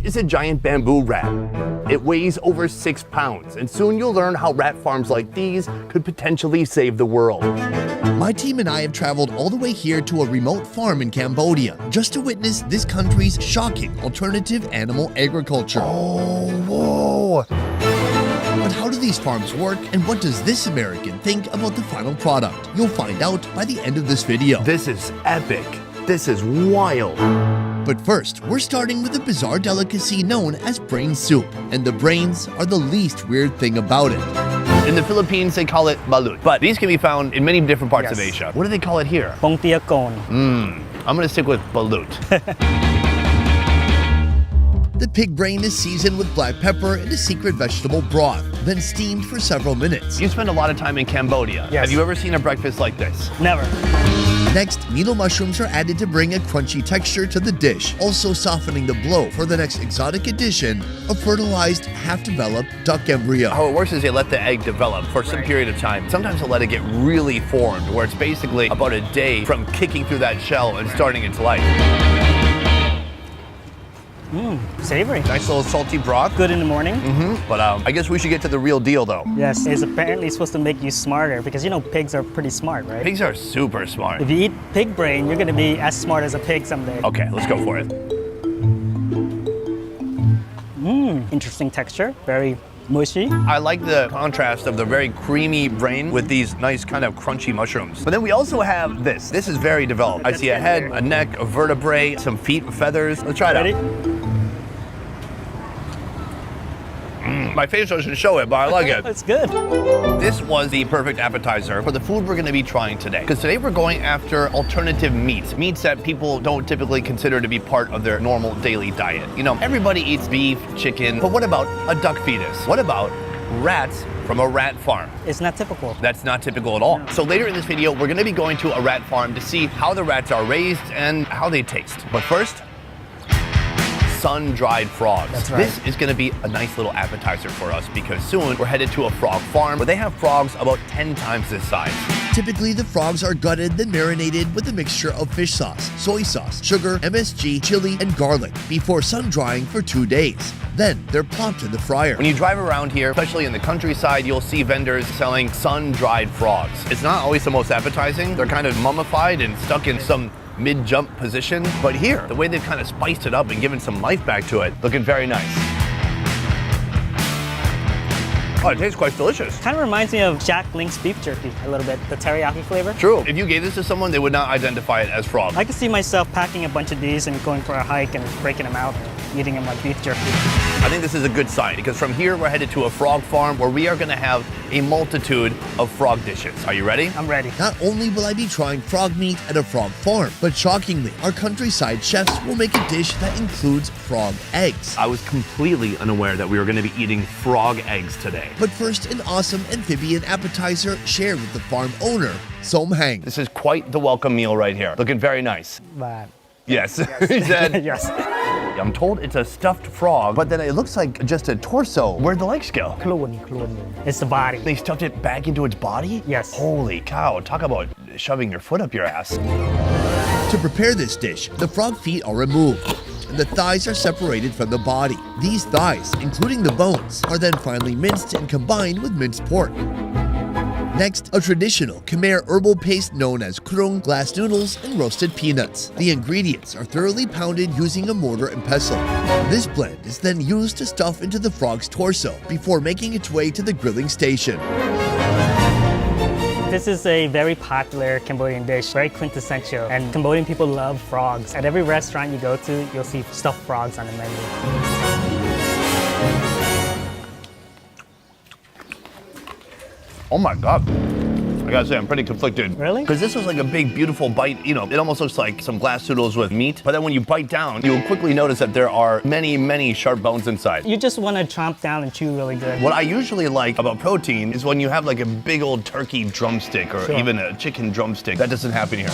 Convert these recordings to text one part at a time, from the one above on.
is a giant bamboo rat. It weighs over 6 pounds, and soon you'll learn how rat farms like these could potentially save the world. My team and I have traveled all the way here to a remote farm in Cambodia just to witness this country's shocking alternative animal agriculture. Oh, whoa. But how do these farms work, and what does this American think about the final product? You'll find out by the end of this video. This is epic. This is wild. But first, we're starting with a bizarre delicacy known as brain soup, and the brains are the least weird thing about it. In the Philippines, they call it balut, but these can be found in many different parts of Yes. Asia. What do they call it here? Bông tia con. I'm gonna stick with balut. The pig brain is seasoned with black pepper and a secret vegetable broth, then steamed for several minutes. You spend a lot of time in Cambodia. Yes. Have you ever seen a breakfast like this? Never. Next, needle mushrooms are added to bring a crunchy texture to the dish, also softening the blow for the next exotic addition, a fertilized, half-developed duck embryo. How it works is they let the egg develop for some period of time. Sometimes they'll let it get really formed, where it's basically about a day from kicking through that shell and starting its life. Savory. Nice little salty broth. Good in the morning. But I guess we should get to the real deal, though. Yes, it's apparently supposed to make you smarter because you know pigs are pretty smart, right? Pigs are super smart. If you eat pig brain, you're gonna be as smart as a pig someday. Okay, let's go for it. Interesting texture, very mushy. I like the contrast of the very creamy brain with these nice kind of crunchy mushrooms. But then we also have this. This is very developed. I see a head, a neck, a vertebrae, some feet with feathers. Let's try it Ready? out. My face doesn't show it, but I like it. It's good. This was the perfect appetizer for the food we're gonna be trying today. Because today we're going after alternative meats. Meats that people don't typically consider to be part of their normal daily diet. You know, everybody eats beef, chicken, but what about a duck fetus? What about rats from a rat farm? It's not typical. That's not typical at all. So later in this video, we're gonna be going to a rat farm to see how the rats are raised and how they taste. But first, sun-dried frogs. That's right. This is gonna be a nice little appetizer for us because soon we're headed to a frog farm where they have frogs about 10 times this size. Typically, the frogs are gutted, then marinated with a mixture of fish sauce, soy sauce, sugar, MSG, chili, and garlic before sun-drying for 2 days. Then, they're plopped in the fryer. When you drive around here, especially in the countryside, you'll see vendors selling sun-dried frogs. It's not always the most appetizing. They're kind of mummified and stuck in some mid-jump position. But here, the way they've kind of spiced it up and given some life back to it, looking very nice. Oh, it tastes quite delicious. Kind of reminds me of Jack Link's beef jerky a little bit, the teriyaki flavor. True. If you gave this to someone, they would not identify it as frog. I could see myself packing a bunch of these and going for a hike and breaking them out and eating them like beef jerky. I think this is a good sign because from here we're headed to a frog farm where we are going to have a multitude of frog dishes. Are you ready? I'm ready. Not only will I be trying frog meat at a frog farm, but shockingly, our countryside chefs will make a dish that includes frog eggs. I was completely unaware that we were going to be eating frog eggs today. But first, an awesome amphibian appetizer shared with the farm owner, Som Hang. This is quite the welcome meal right here. Looking very nice. But Yes, he said. yes. I'm told it's a stuffed frog, but then it looks like just a torso. Where'd the legs go? Klun. It's the body. They stuffed it back into its body? Yes. Holy cow, talk about shoving your foot up your ass. To prepare this dish, the frog feet are removed, and the thighs are separated from the body. These thighs, including the bones, are then finely minced and combined with minced pork. Next, a traditional Khmer herbal paste known as krung, glass noodles, and roasted peanuts. The ingredients are thoroughly pounded using a mortar and pestle. This blend is then used to stuff into the frog's torso before making its way to the grilling station. This is a very popular Cambodian dish, very quintessential, and Cambodian people love frogs. At every restaurant you go to, you'll see stuffed frogs on the menu. Oh my God. I gotta say, I'm pretty conflicted. Really? Because this was like a big, beautiful bite. You know, it almost looks like some glass noodles with meat. But then when you bite down, you'll quickly notice that there are many, many sharp bones inside. You just want to chomp down and chew really good. What I usually like about protein is when you have like a big old turkey drumstick or Sure. even a chicken drumstick. That doesn't happen here.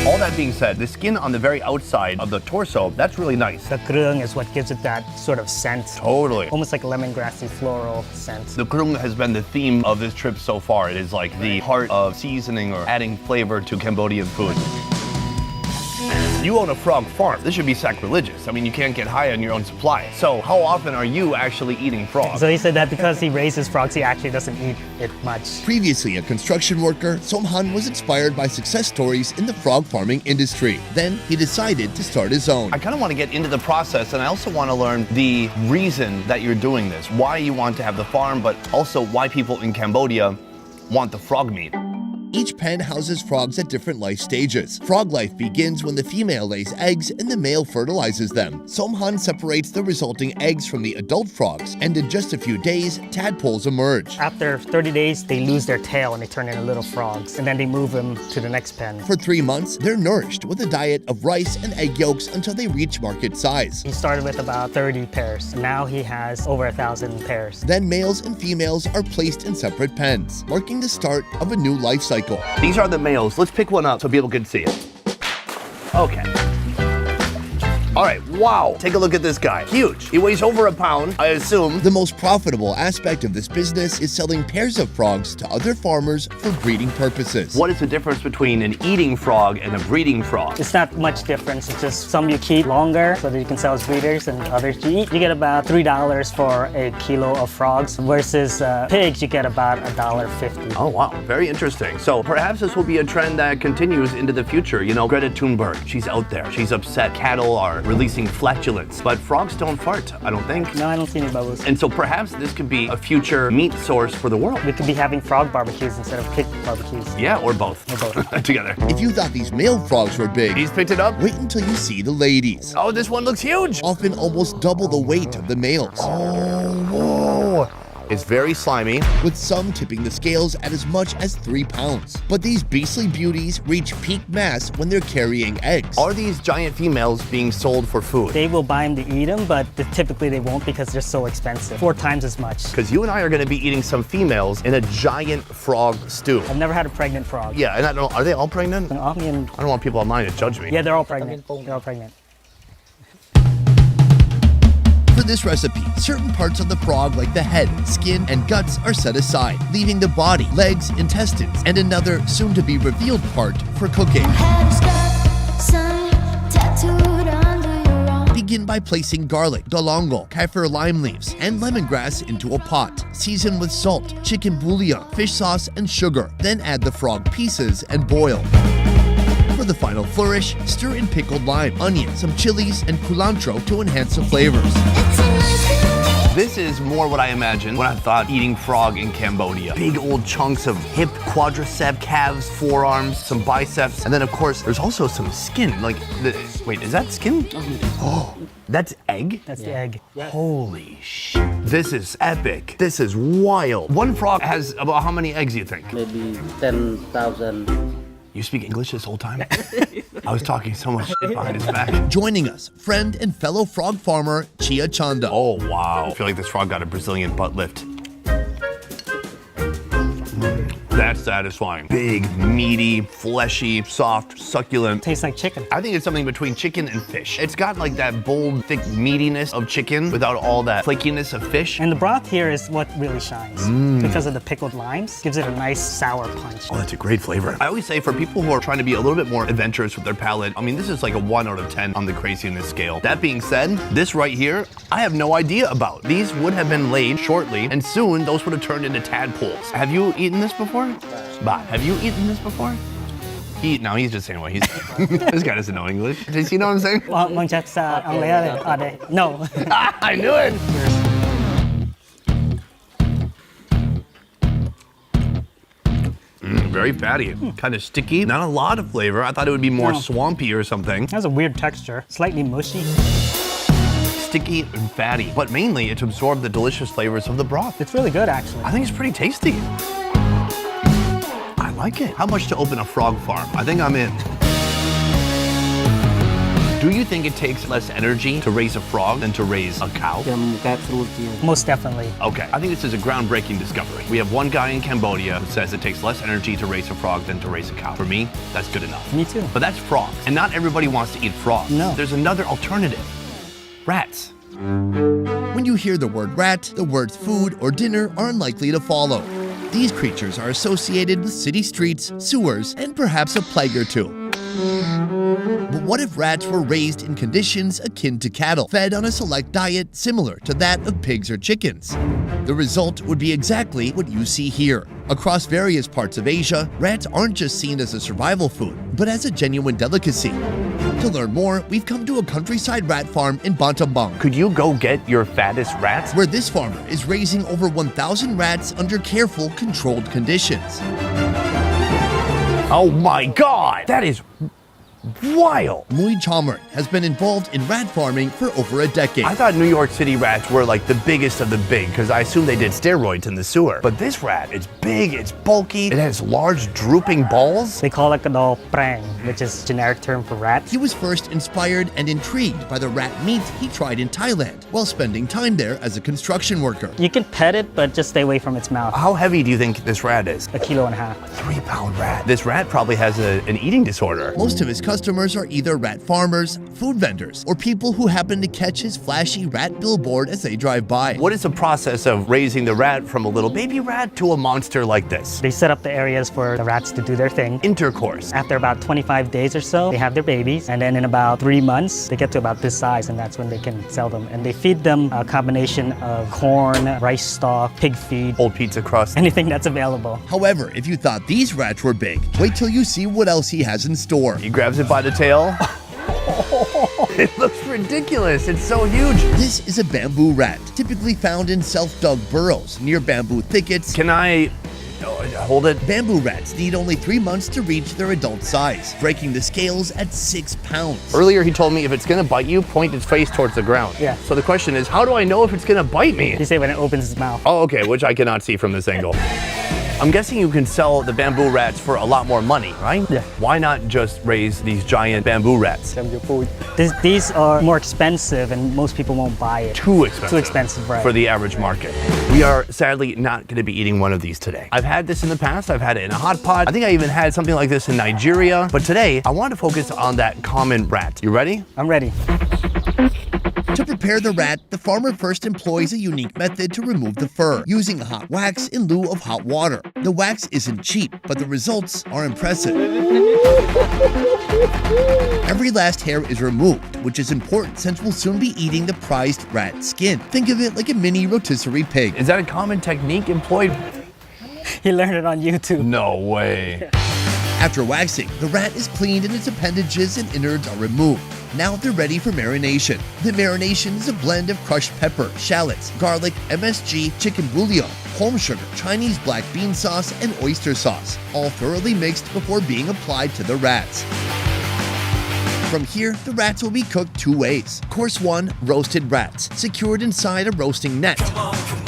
All that being said, the skin on the very outside of the torso, that's really nice. The krung is what gives it that sort of scent. Totally. Almost like lemongrassy floral scent. The krung has been the theme of this trip so far. It is like the heart of seasoning or adding flavor to Cambodian food. You own a frog farm. This should be sacrilegious. I mean, you can't get high on your own supply. So how often are you actually eating frogs? So he said that because he raises frogs, he actually doesn't eat it much. Previously a construction worker, Somhan was inspired by success stories in the frog farming industry. Then he decided to start his own. I kind of want to get into the process, and I also want to learn the reason that you're doing this, why you want to have the farm, but also why people in Cambodia want the frog meat. Each pen houses frogs at different life stages. Frog life begins when the female lays eggs and the male fertilizes them. Somhan separates the resulting eggs from the adult frogs, and in just a few days, tadpoles emerge. After 30 days, they lose their tail and they turn into little frogs, and then they move them to the next pen. For 3 months, they're nourished with a diet of rice and egg yolks until they reach market size. He started with about 30 pairs. Now he has over 1,000 pairs. Then males and females are placed in separate pens, marking the start of a new life cycle. These are the males. Let's pick one up so people can see it. Okay. All right, wow. Take a look at this guy. Huge. He weighs over a pound, I assume. The most profitable aspect of this business is selling pairs of frogs to other farmers for breeding purposes. What is the difference between an eating frog and a breeding frog? It's not much difference. It's just some you keep longer so that you can sell as breeders, and others you eat. You get about $3 for a kilo of frogs versus pigs, you get about $1.50. Oh, wow. Very interesting. So perhaps this will be a trend that continues into the future. You know, Greta Thunberg, she's out there. She's upset cattle are releasing flatulence, but frogs don't fart, I don't think. No, I don't see any bubbles. And so perhaps this could be a future meat source for the world. We could be having frog barbecues instead of pig barbecues. Yeah, or both. Or both. Together. If you thought these male frogs were big, He's picked it up. wait until you see the ladies. Oh, this one looks huge. Often almost double the weight of the males, Oh, whoa. It's very slimy. with some tipping the scales at as much as 3 pounds. But these beastly beauties reach peak mass when they're carrying eggs. Are these giant females being sold for food? They will buy them to eat them, but typically they won't because they're so expensive. 4 times as much. Because you and I are going to be eating some females in a giant frog stew. I've never had a pregnant frog. Yeah, and I don't know, are they all pregnant? I mean, I don't want people online to judge me. yeah, they're all pregnant. They're all pregnant. For this recipe, certain parts of the frog like the head, skin, and guts are set aside, leaving the body, legs, intestines, and another soon-to-be revealed part for cooking. Begin by placing garlic, dolongo, kaffir lime leaves, and lemongrass into a pot. Season with salt, chicken bouillon, fish sauce, and sugar. Then add the frog pieces and boil. For the final flourish, stir in pickled lime, onion, some chilies, and culantro to enhance the flavors. This is more what I imagined when I thought eating frog in Cambodia. Big old chunks of hip, quadricep, calves, forearms, some biceps, and then of course there's also some skin. Wait, is that skin? Oh, that's egg? That's the egg. Holy shit. This is epic. This is wild. One frog has about how many eggs, you think? Maybe 10,000. You speak English this whole time? I was talking so much shit behind his back. Joining us, friend and fellow frog farmer, Chia Chanda. Oh, wow. I feel like this frog got a Brazilian butt lift. That's satisfying. Big, meaty, fleshy, soft, succulent. Tastes like chicken. I think it's something between chicken and fish. It's got like that bold, thick meatiness of chicken without all that flakiness of fish. And the broth here is what really shines. Because of the pickled limes, gives it a nice sour punch. Oh, that's a great flavor. I always say for people who are trying to be a little bit more adventurous with their palate, I mean, this is like a 1 out of 10 on the craziness scale. That being said, this right here, I have no idea about. These would have been laid shortly, and soon those would have turned into tadpoles. Have you eaten this before? Bah, have you eaten this before? No, he's just saying what he's This guy doesn't know English. Does he know what I'm saying? No. I knew it! Very fatty, kind of sticky, not a lot of flavor. I thought it would be more swampy or something. It has a weird texture, slightly mushy. Sticky and fatty, but mainly it's absorbed the delicious flavors of the broth. It's really good, actually. I think it's pretty tasty. I like it. How much to open a frog farm? I think I'm in. Do you think it takes less energy to raise a frog than to raise a cow? Most definitely. Okay, I think this is a groundbreaking discovery. We have one guy in Cambodia who says it takes less energy to raise a frog than to raise a cow. For me, that's good enough. Me too. But that's frogs, and not everybody wants to eat frogs. No. There's another alternative. Rats. When you hear the word rat, the words food or dinner are unlikely to follow. These creatures are associated with city streets, sewers, and perhaps a plague or two. But what if rats were raised in conditions akin to cattle, fed on a select diet similar to that of pigs or chickens? The result would be exactly what you see here. Across various parts of Asia, rats aren't just seen as a survival food, but as a genuine delicacy. To learn more, we've come to a countryside rat farm in Battambang, Could you go get your fattest rats? where this farmer is raising over 1,000 rats under careful, controlled conditions. Oh my God, that is wild. Mui Chalmert has been involved in rat farming for over a decade. I thought New York City rats were like the biggest of the big because I assumed they did steroids in the sewer. But this rat, it's big, it's bulky, it has large drooping balls. They call it kadol prang, which is generic term for rats. He was first inspired and intrigued by the rat meat he tried in Thailand while spending time there as a construction worker. You can pet it, but just stay away from its mouth. How heavy do you think this rat is? 1.5 kilos. 3-pound rat. This rat probably has an eating disorder. Most of his customers are either rat farmers, food vendors, or people who happen to catch his flashy rat billboard as they drive by. What is the process of raising the rat from a little baby rat to a monster like this? They set up the areas for the rats to do their thing. Intercourse. After about 25 days or so, they have their babies, and then in about 3 months, they get to about this size, and that's when they can sell them. And they feed them a combination of corn, rice stalk, pig feed, Old pizza crust. anything that's available. However, if you thought these rats were big, wait till you see what else he has in store. He grabs it by the tail. It looks ridiculous. It's so huge. This is a bamboo rat, typically found in self-dug burrows near bamboo thickets. Can I hold it? Bamboo rats need only 3 months to reach their adult size, breaking the scales at 6 pounds. Earlier he told me if it's gonna bite you, point its face towards the ground. Yeah. So the question is, how do I know if it's gonna bite me? They say when it opens its mouth. Oh, okay, which I cannot see from this angle. I'm guessing you can sell the bamboo rats for a lot more money, right? Yeah. Why not just raise these giant bamboo rats? These are more expensive, and most people won't buy it. Too expensive. Too expensive, right. For the average market. We are sadly not gonna be eating one of these today. I've had this in the past. I've had it in a hot pot. I think I even had something like this in Nigeria. But today, I want to focus on that common rat. You ready? I'm ready. To prepare the rat, the farmer first employs a unique method to remove the fur, using hot wax in lieu of hot water. The wax isn't cheap, but the results are impressive. Every last hair is removed, which is important since we'll soon be eating the prized rat skin. Think of it like a mini rotisserie pig. Is that a common technique employed? He learned it on YouTube. No way. After waxing, the rat is cleaned and its appendages and innards are removed. Now they're ready for marination. The marination is a blend of crushed pepper, shallots, garlic, MSG, chicken bouillon, palm sugar, Chinese black bean sauce, and oyster sauce, all thoroughly mixed before being applied to the rats. From here, the rats will be cooked 2 ways. Course 1, roasted rats, secured inside a roasting net.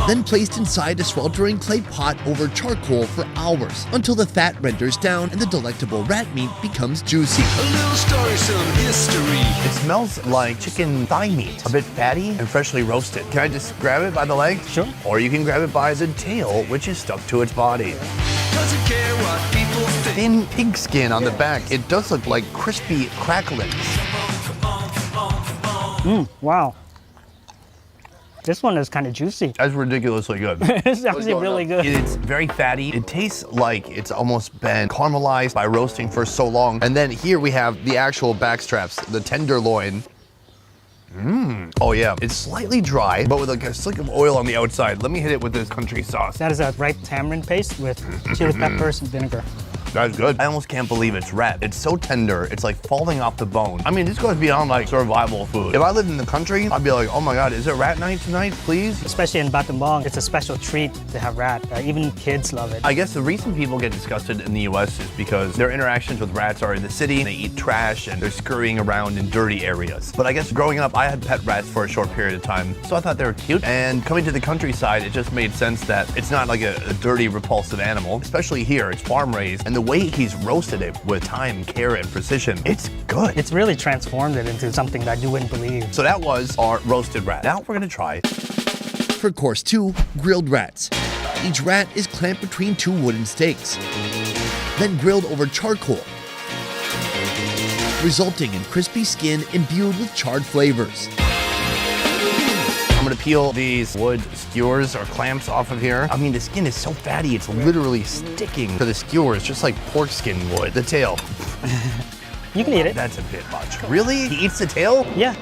Then placed inside a sweltering clay pot over charcoal for hours until the fat renders down and the delectable rat meat becomes juicy. A little story, some history. It smells like chicken thigh meat. A bit fatty and freshly roasted. Can I just grab it by the leg? Sure. Or you can grab it by the tail, which is stuck to its body. Doesn't care what people think. Thin pig skin on the back. It does look like crispy cracklings. Wow. This one is kind of juicy. That's ridiculously good. It's actually really good. It's very fatty. It tastes like it's almost been caramelized by roasting for so long. And then here we have the actual backstraps, the tenderloin. Oh yeah, it's slightly dry, but with like a slick of oil on the outside. Let me hit it with this country sauce. That is a ripe tamarind paste with chili peppers and vinegar. That's good. I almost can't believe it's rat. It's so tender, it's like falling off the bone. I mean, this goes beyond like survival food. If I lived in the country, I'd be like, oh my God, is it rat night tonight, please? Especially in Battambang, it's a special treat to have rat. Even kids love it. I guess the reason people get disgusted in the US is because their interactions with rats are in the city, they eat trash, and they're scurrying around in dirty areas. But I guess growing up, I had pet rats for a short period of time, so I thought they were cute. And coming to the countryside, it just made sense that it's not like a dirty, repulsive animal. Especially here, it's farm raised, and the way he's roasted it with time, care, and precision, it's good. It's really transformed it into something that you wouldn't believe. So that was our roasted rat. Now we're gonna try. For course 2, grilled rats. Each rat is clamped between 2 wooden stakes, then grilled over charcoal, resulting in crispy skin imbued with charred flavors. I'm gonna peel these wood skewers or clamps off of here. I mean, the skin is so fatty, it's literally sticking to the skewers, just like pork skin would. The tail. You can eat it. That's a bit much. Really? He eats the tail? Yeah.